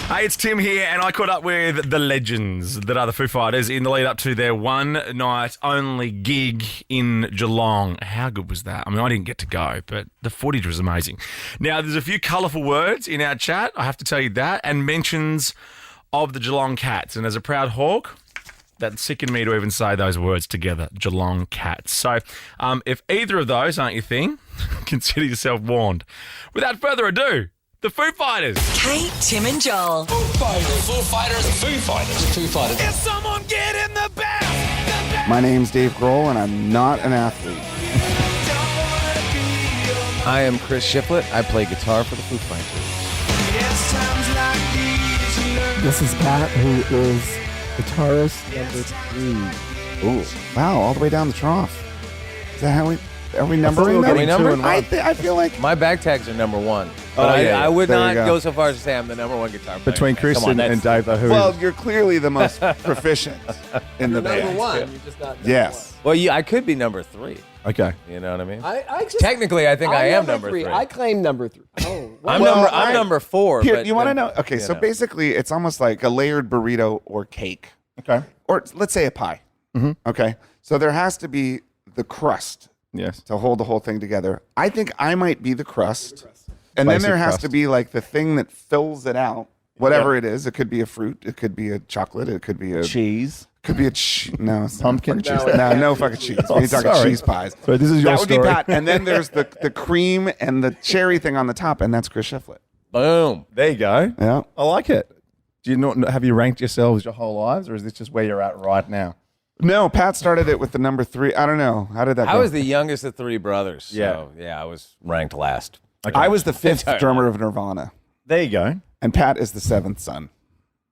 Hey, it's Tim here, and I caught up with the legends that are the Foo Fighters in the lead up to their one-night-only gig in Geelong. How good was that? I mean, I didn't get to go, but the footage was amazing. Now, there's a few colourful words in our chat, I have to tell you that, and mentions of the Geelong Cats. And as a proud Hawk, that sickened me to even say those words together, Geelong Cats. So if either of those aren't your thing, consider yourself warned. Without further ado, the Foo Fighters. Kate, Tim and Joel. Foo Fighters. Foo Fighters. Foo Fighters. Foo Fighters. Is someone get in the back? My name's Dave Grohl, and I'm not an athlete. I am Chris Shiflett. I play guitar for the Foo Fighters. This is Pat, who is guitarist number 3. Ooh, wow, all the way down the trough. Is that how are we numbering Are we them? numbered? I feel like My bag tags are number 1. But I would There not you go. go so far as to say I'm the number 1 guitar player. Between Chris Come on, and that's- Dave, who well, you're clearly the most proficient in the band. Number 1. You're just not number Yes. Well, I could be number 3. okay. You know what I mean? 1. I just, Technically, I think I am number 3. I claim number 3. Oh, I'm number 4. Here, but you want to then, know? Okay, you so know. basically, it's almost like a layered burrito or cake. Okay. Or let's say a pie. Mm-hmm. Okay, so there has to be the crust Yes. to hold the whole thing together. I think I might be the crust. And then Basic there has crust. to be like the thing that fills it out. Whatever it is. It could be a fruit. It could be a chocolate. It could be a Cheese. Could be a no, it's not Pumpkin fucking cheese. No fucking cheese. Oh, We're talking sorry. cheese pies. So this is your That would story. be Pat. And then there's the cream and the cherry thing on the top, and that's Chris Shiflett. Boom. There you go. Yeah. I like it. Do you not have you ranked yourselves your whole lives, or is this just where you're at right now? No, Pat started it with the number 3. I don't know. How did that I go? was the youngest of 3 brothers. So, yeah, I was ranked last. I was the 5th Entirely. drummer of Nirvana, There you go. and Pat is the 7th son.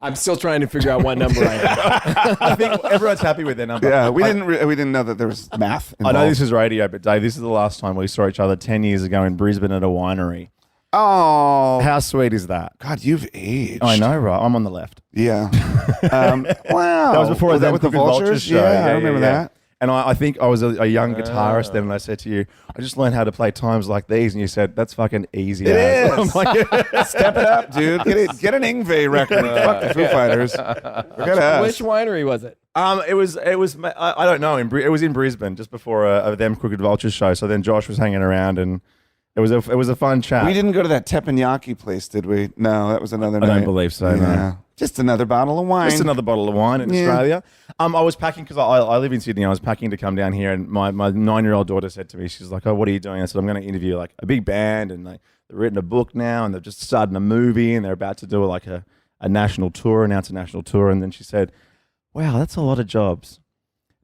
I'm still trying to figure out what number I am. I think everyone's happy with their number. Yeah, we didn't know that there was math I involved. know this is radio, but Dave, this is the last time we saw each other 10 years ago in Brisbane at a winery. Oh, How sweet is that? God, you've aged. I know, right? I'm on the left. Yeah. Wow. That was before that them with the Crooked Vultures vultures? show. Yeah, I remember that. And I think I was a young guitarist then, and I said to you, I just learned how to play times like these. And you said, that's fucking easy. It as. is. I'm like, Step it up, dude. Get an Ingve record. Fuck the Foo Fighters. Forget us. Which winery was it? it was I don't know. It was in Brisbane just before a them Crooked Vultures show. So then Josh was hanging around, and it was a fun chat. We didn't go to that teppanyaki place, did we? No, that was another night. I don't believe so. Yeah. No. Just another bottle of wine. Just another bottle of wine in Yeah. Australia. I was packing because I live in Sydney. I was packing to come down here, and my 9-year-old daughter said to me, she's like, "Oh, what are you doing?" I said, "I'm going to interview like a big band, and like they've written a book now, and they've just started a movie, and they're about to do like a national tour, announce a national tour." And then she said, "Wow, that's a lot of jobs.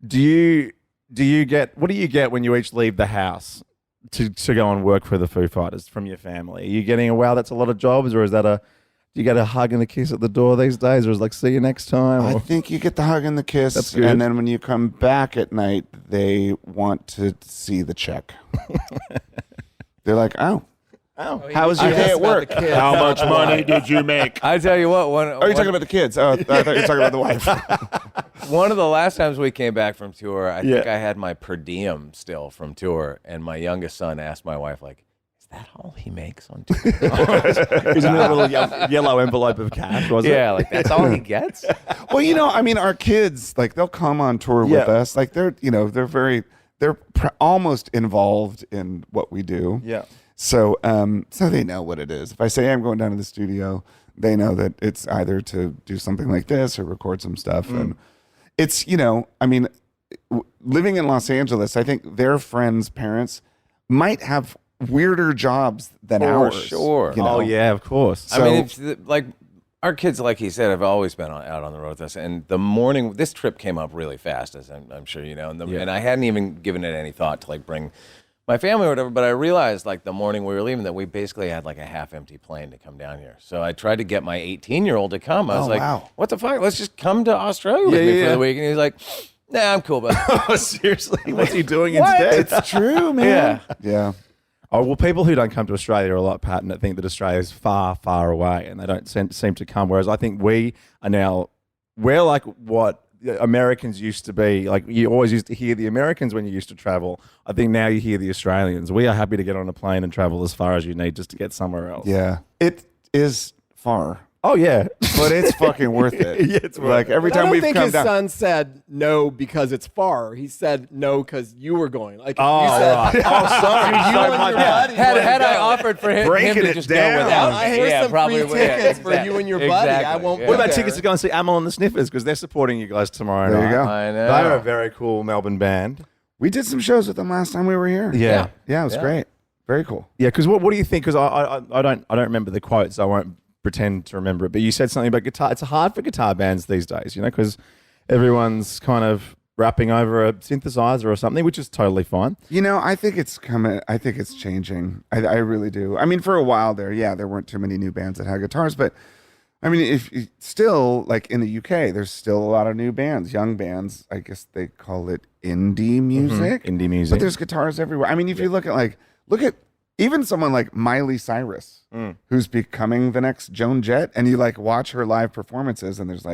What do you get when you each leave the house to go and work for the Foo Fighters from your family? Are you getting a wow, that's a lot of jobs, or is that do you get a hug and a kiss at the door these days, or is it like, see you next time?" I Or- think you get the hug and the kiss. That's good. And then when you come back at night, they want to see the check. They're like, oh, how was your day at work? How much money did you make? I tell you what, Oh, you're talking about the kids. Oh, I thought you were talking about the wife. one of the last times we came back from tour, I think Yeah. I had my per diem still from tour, and my youngest son asked my wife, like, "Is that all he makes on tour?" It was in a little yellow envelope of cash, was it? Yeah, like that's all he gets. Well, I mean, our kids, like, they'll come on tour with Yeah. us. Like, they're almost involved in what we do. Yeah. So they know what it is. If I say I'm going down to the studio, they know that it's either to do something like this or record some stuff. And it's, I mean, living in Los Angeles, I think their friends' parents might have weirder jobs than For ours. sure. you know? Oh yeah, of course. So- I mean, it's like our kids, like he said, have always been out on the road with us. And the morning, this trip came up really fast, as I'm sure you know. And I hadn't even given it any thought to like bring my family or whatever. But I realized like the morning we were leaving that we basically had like a half-empty plane to come down here. So I tried to get my 18-year-old to come. I was like, wow. "What the fuck? Let's just come to Australia with me for the week." And he's like, "Nah, I'm cool, but." Oh, seriously, what's he doing instead? It's true, man. Yeah. Oh, well, people who don't come to Australia are like Pat and think that Australia is far, far away, and they don't seem to come. Whereas I think we're like what Americans used to be. Like, you always used to hear the Americans when you used to travel. I think now you hear the Australians. We are happy to get on a plane and travel as far as you need just to get somewhere else. Yeah. It is far. Oh yeah. but it's fucking worth it. Yeah, it's worth like every I time don't we've think come his down. son said no because it's far. He said no because you were going. Like if Oh, you said, right. Oh, sorry. you So and my your bad. buddy Had wanna I go. offered for him Breaking to it just down. go without I me, here's yeah, some probably free would. Yeah, tickets for you and your buddy. I exactly, won't yeah. put What about there. tickets to go and see Amel and the Sniffers? Because they're supporting you guys tomorrow There night. you go. I know. They're a very cool Melbourne band. We did some shows with them last time we were here. Yeah. Yeah, it was great. Very cool. Yeah, because what do you think? Because I don't remember the quotes. I won't pretend to remember it. But you said something about guitar. It's hard for guitar bands these days, because everyone's kind of rapping over a synthesizer or something, which is totally fine. I think it's coming. I think it's changing. I really do. I mean, for a while there weren't too many new bands that had guitars, but I mean, if still like in the UK, there's still a lot of new bands, young bands. I guess they call it indie music. Indie music. But there's guitars everywhere. I mean, if you look at even someone like Miley Cyrus, who's becoming the next Joan Jett, and you watch her live performances, and there's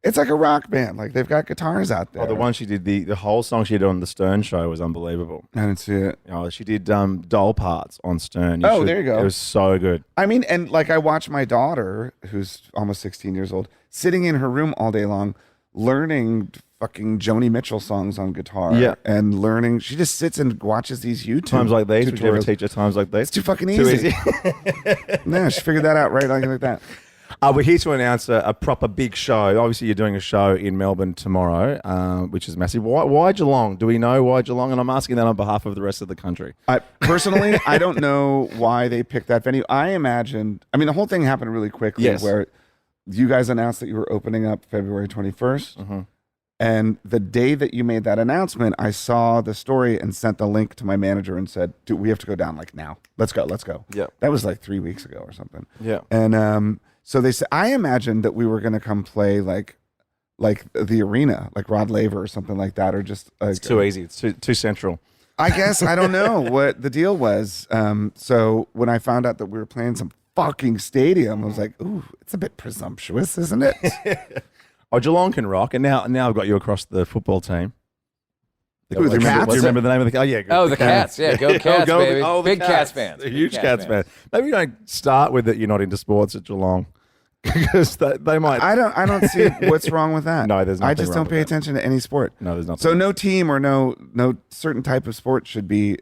it's like a rock band. Like they've got guitars out there. Oh, the one she did, the whole song she did on the Stern show was unbelievable. I didn't see it. Oh, she did doll parts on Stern. There you go. It was so good. I mean, and I watch my daughter, who's almost 16 years old, sitting in her room all day long, learning fucking Joni Mitchell songs on guitar. Yeah. And learning. She just sits and watches these YouTube Times like these, would you ever tutorials. teach her times like these? It's too fucking Too easy. easy. No, she figured that out right like that. We're here to announce a proper big show. Obviously, you're doing a show in Melbourne tomorrow, which is massive. Why Geelong? Do we know why Geelong? And I'm asking that on behalf of the rest of the country. Personally, I don't know why they picked that venue. The whole thing happened really quickly Yes. where you guys announced that you were opening up February 21st. Mm-hmm. And the day that you made that announcement, I saw the story and sent the link to my manager and said, dude, we have to go down now. Let's go. Yeah. That was 3 weeks ago or something. Yeah. And so they said, I imagined that we were going to come play like the arena, like Rod Laver or something like that, or just It's too easy. It's too central. I guess I don't know what the deal was. So when I found out that we were playing some fucking stadium, I was like, ooh, it's a bit presumptuous, isn't it? Oh, Geelong can rock. And now I've got you across the football team. Who, the Cats? Do you remember the name of the? Oh yeah. Oh, the Cats. Yeah, go Cats, baby. the Big Cats fans. A huge Big Cats fan. Maybe you don't start with that. You're not into sports at Geelong because they might. I don't see what's wrong with that. No, there's nothing I just wrong don't with pay that. attention to any sport. No, there's nothing. So no team or no certain type of sport should be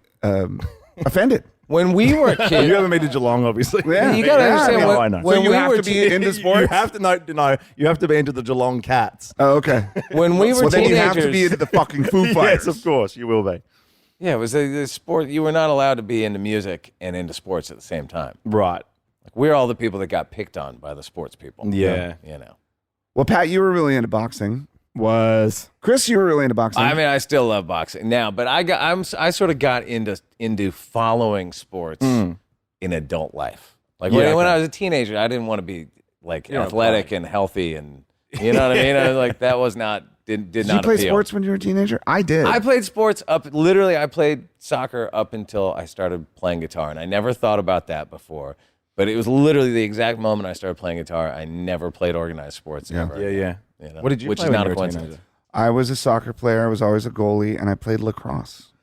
offended. When we were kids, You haven't been to Geelong, obviously. Yeah. you gotta Yeah, understand I mean, I when, know. when So you we have were to be into sports? You have to no. You have to be into the Geelong Cats. Oh, okay. when we were Well, then you teenagers. have to be into the fucking Foo Fighters. Yes, of course you will be. Yeah, it was a sport. You were not allowed to be into music and into sports at the same time. Right. We're all the people that got picked on by the sports people. Yeah. Well, Pat, you were really into boxing. Was Chris, you were really into boxing. I mean, I still love boxing now, but I sort of got into following sports in adult life. Like when I was a teenager, I didn't want to be athletic and healthy, and you know what I mean. I was like, that was not did Did not you play appeal. sports when you were a teenager? I did. I played sports I played soccer up until I started playing guitar, and I never thought about that before. But it was literally the exact moment I started playing guitar. I never played organized sports ever. Yeah. You know, What did you which play is when not you a were a coincidence. teenager? I was a soccer player. I was always a goalie, and I played lacrosse.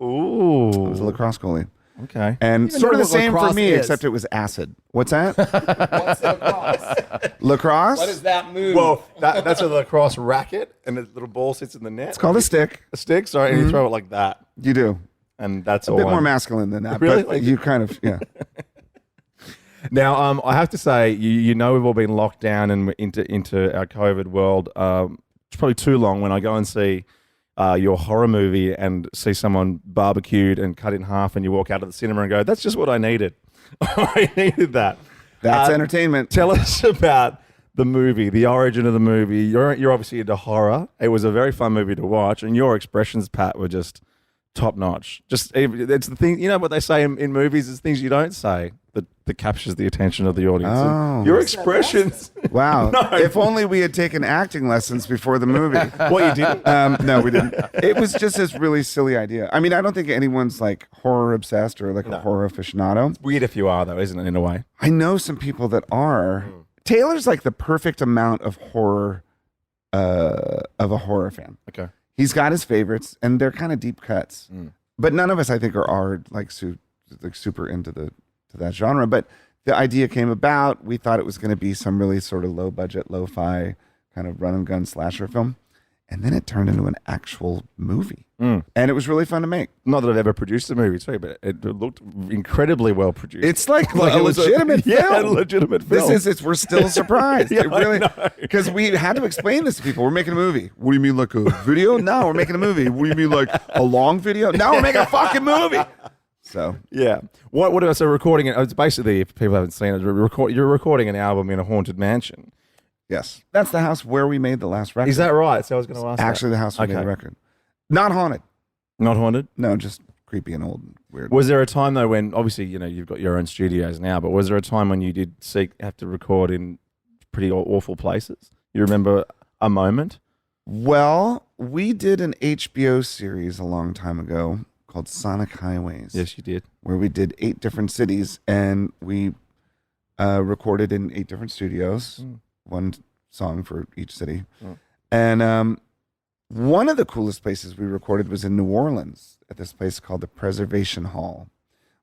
Ooh. I was a lacrosse goalie. Okay. And Even sort of know the what same for lacrosse me, is. except it was acid. What's that? what's lacrosse? Lacrosse? that move? Well, that's a lacrosse racket, and the little ball sits in the net. It's called a stick. A stick, sorry, and you throw it like that, You do. and that's A all. bit more masculine than that. Really? But you kind of, yeah. Now, I have to say, you know, we've all been locked down and into our COVID world. It's probably too long when I go and see your horror movie and see someone barbecued and cut in half, and you walk out of the cinema and go, "That's just what I needed. I needed that." That's entertainment. Tell us about the movie, the origin of the movie. You're obviously into horror. It was a very fun movie to watch, and your expressions, Pat, were just top notch. Just it's the thing, you know what they say in movies is things you don't say that captures the attention of the audience. And Oh. your expressions. Wow. If only we had taken acting lessons before the movie. What, you didn't? No, we didn't. It was just this really silly idea. I mean, I don't think anyone's horror obsessed or a horror aficionado. Weird if you are, though, isn't it, in a way? I know some people that are. Taylor's the perfect amount of horror, of a horror fan. Okay. He's got his favorites, and they're kind of deep cuts. But none of us, I think, are super into that genre. But the idea came about. We thought it was going to be some really sort of low budget, lo-fi kind of run and gun slasher film. And then it turned into an actual movie. And it was really fun to make. Not that I've ever produced a movie, sorry, but it looked incredibly well produced. It's like a it was legitimate film. Yeah, a legitimate film. We're still surprised. Yeah, It really, I know. because we had to explain this to people. We're making a movie. What do you mean, like a video? No, we're making a movie. What do you mean, like a long video? No, we're making a fucking movie. So Yeah. What else? So recording it, it's basically, if people haven't seen it, you're recording an album in a haunted mansion. yes, that's the house where we made the last record. Is that right? So I was going to ask Actually, the house we made Okay. the record. Not haunted. Not haunted? No, just creepy and old and weird. Was there a time though when, obviously, you've got your own studios now, but was there a time when you did have to record in pretty awful places? You remember a moment? Well, we did an HBO series a long time ago called Sonic Highways. Yes, you did. Where we did 8 different cities and we recorded in 8 different studios, one song for each city. And one of the coolest places we recorded was in New Orleans at this place called the Preservation Hall,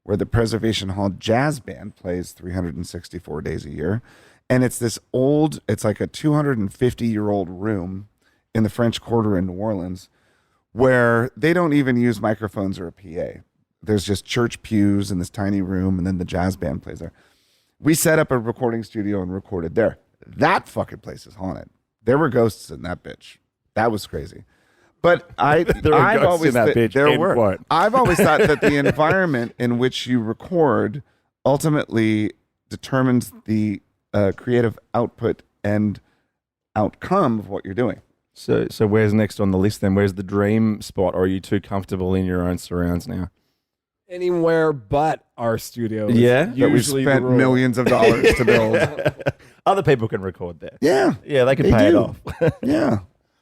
where the Preservation Hall Jazz Band plays 364 days a year. And it's this old, it's like a 250-year-old room in the French Quarter in New Orleans where they don't even use microphones or a PA. There's just church pews in this tiny room, and then the jazz band plays there. We set up a recording studio and recorded there. That fucking place is haunted. There were ghosts in that bitch. That was crazy. But There were I've ghosts always in that bitch, there end were. quote. I've always thought that the environment in which you record ultimately determines the creative output and outcome of what you're doing. So where's next on the list then? Where's the dream spot, or are you too comfortable in your own surrounds now? Anywhere but our studio. Yeah? That we Usually the spent rule. millions of dollars to build. Other people can record there. Yeah. Yeah, they can They pay it do. off. Yeah.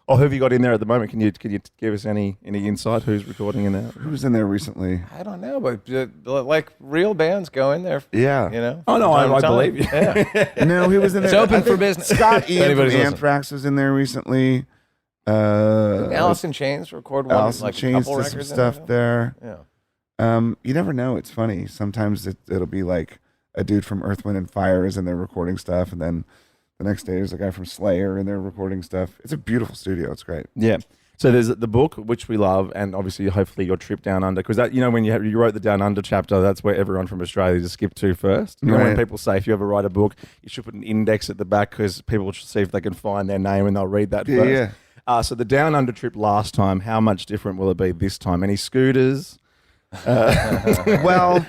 Or who have you got in there at the moment? Can you give us any insight? Who's recording in there? Who was in there recently? I don't know, but like real bands go in there. Yeah. You know. Oh no, from time I to time. believe you. Yeah. No, he was in there. It's open I for think business. Scott Ian from Anybody's listening. Anthrax was in there recently. Alice in Chains record one, Alice in like Chains a couple did some records stuff there. Yeah. You never know. It's funny. Sometimes it'll be like a dude from Earth, Wind, and Fire is in there recording stuff, and then the next day there's a guy from Slayer in there recording stuff. It's a beautiful studio. It's great. Yeah. So there's the book, which we love, and obviously, hopefully, your trip down under, because that, when you wrote the Down Under chapter, that's where everyone from Australia just skip to first. When Right. people say if you ever write a book, you should put an index at the back because people should see if they can find their name and they'll read that Yeah, first. yeah. So the Down Under trip last time, how much different will it be this time? Any scooters? Well,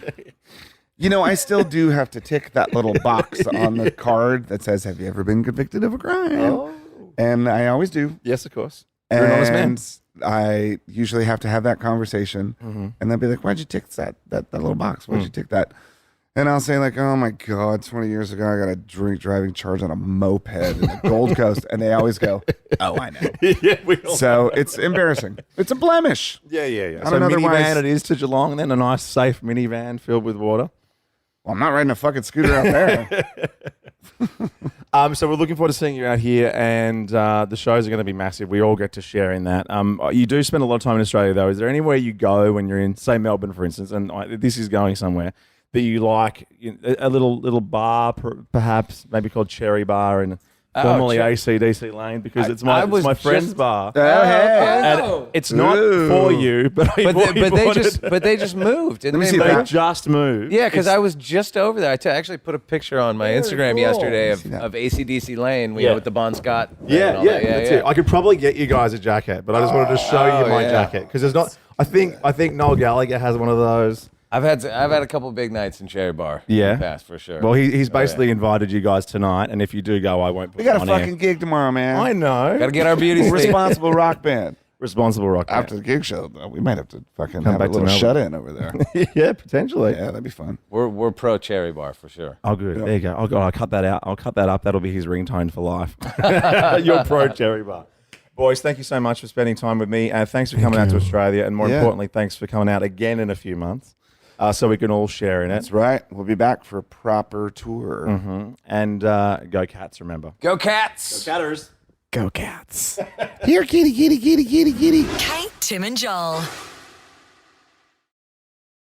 I still do have to tick that little box on the card that says, "Have you ever been convicted of a crime?" And I always do. Yes, of course. You're an honest man. And I usually have to have that conversation, and they'll be like, "Why'd you tick that little box? Why'd you tick that?" And I'll say like, "Oh my God, 20 years ago, I got a drink driving charge on a moped in the Gold Coast," and they always go, "Oh, I know." Yeah, we all So it's embarrassing. It's a blemish. Yeah. I So mean, minivan otherwise- it is to Geelong, and then a nice, safe minivan filled with water. Well, I'm not riding a fucking scooter out there. So we're looking forward to seeing you out here, and the shows are going to be massive. We all get to share in that. You do spend a lot of time in Australia, though. Is there anywhere you go when you're in, say, Melbourne, for instance, and this is going somewhere that you like, a little bar, perhaps, maybe called Cherry Bar, and formerly ACDC Lane, because it's my friend's bar. And it's not for you, but they just moved. Didn't Let me they see move? that. They just moved. Yeah, because I was just over there. I actually put a picture on my Instagram cool. yesterday See that. of ACDC Lane, Yeah. with the Bon Scott. Yeah, and all yeah, that. that's it. I could probably get you guys a jacket, but I just wanted to show you my yeah. jacket because there's not. I think Noel Gallagher has one of those. I've had a couple big nights in Cherry Bar. Yeah? in the past for sure. Well, he's basically invited you guys tonight, and if you do go, I won't put We got it a on fucking air. gig tomorrow, man. I know. Gotta get our beauty sleep. Responsible rock band. Responsible rock. After the gig show, though, we might have to fucking Come have a back to little Melbourne. shut-in over there. band. Yeah, potentially. Yeah, that'd be fun. We're pro Cherry Bar for sure. Oh, good. There you go. Oh, God, I'll cut that out. I'll cut that up. That'll be his ringtone for life. You're pro Cherry Bar. Boys, thank you so much for spending time with me. Thanks for coming out to Australia. And more Yeah. importantly, thanks for coming out again in a few months so we can all share in it. That's right. We'll be back for a proper tour. And go Cats, remember. Go Cats! Catters. Go Cats. Here, kitty, kitty, kitty, kitty, kitty. Kate, Tim, and Joel.